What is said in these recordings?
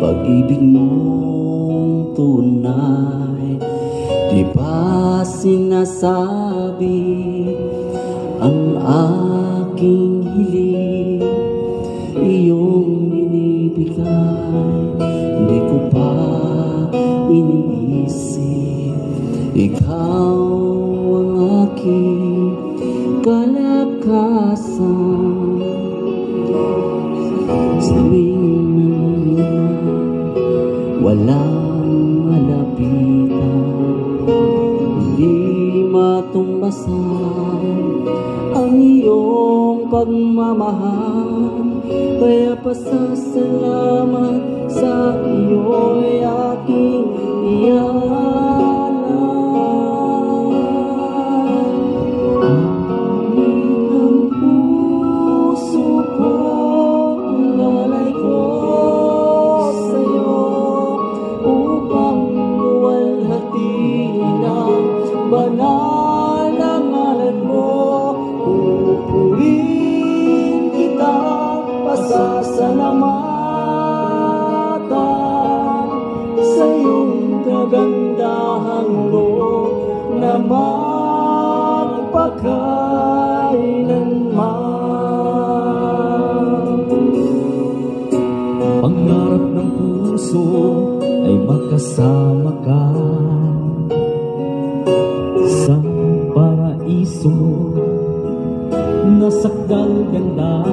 pag-ibig mong tunay. Di ba sinasabi ang aking hiling, iyong binibigay? Hindi ko pa iniisip, ikaw ang aking kalakasan. Sa tuwing nangyayari, walang malapitan, hindi matumbasan ang iyong pagmamahal. Kaya pasasalamat sa iyo'y aking iyalan. Ang puso ko, lalay ko sa'yo, upang luwalhatiin ang banal na ngalan mo. Pupurihin kita, pasasalamatan sa iyong kagandahang loob na magpakailanman. Pangarap ng puso ay makasama ka sa paraiso na sakdal ganda.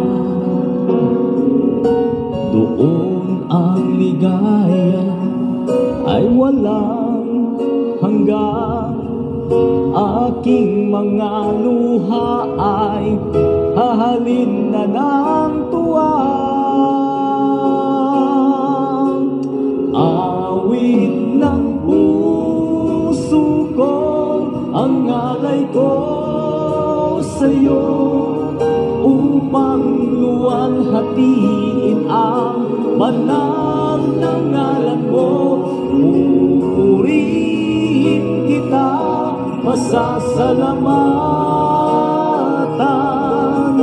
Doon ang ligaya ay walang hanggan. Aking mga luha ay hahalin na ng tuwa. Awit ng puso ko, ang alay ko sa'yo, upang luwalhatiin ang banal na ngalan mo. Pupurihin kita, masasalamatan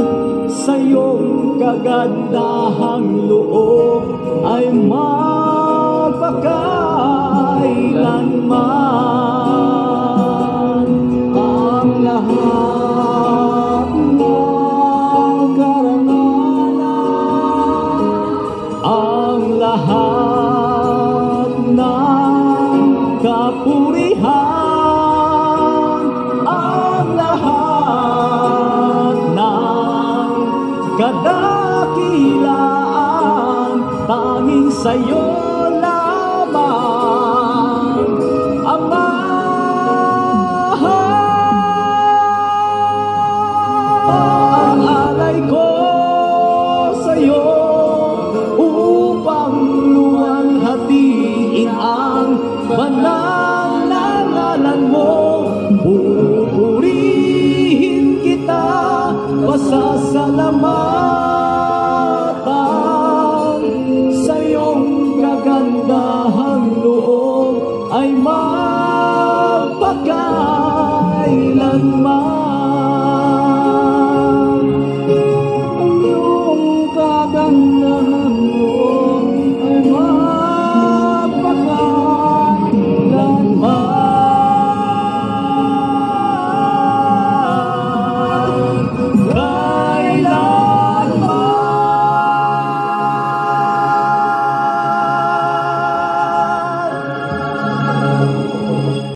sa iyong kagandahang loob ay magpakailanman. Ang lahat ng karangalan, ang lahat ng kapurihan, ang lahat ng kadakilaan, tanging sa'yo lamang.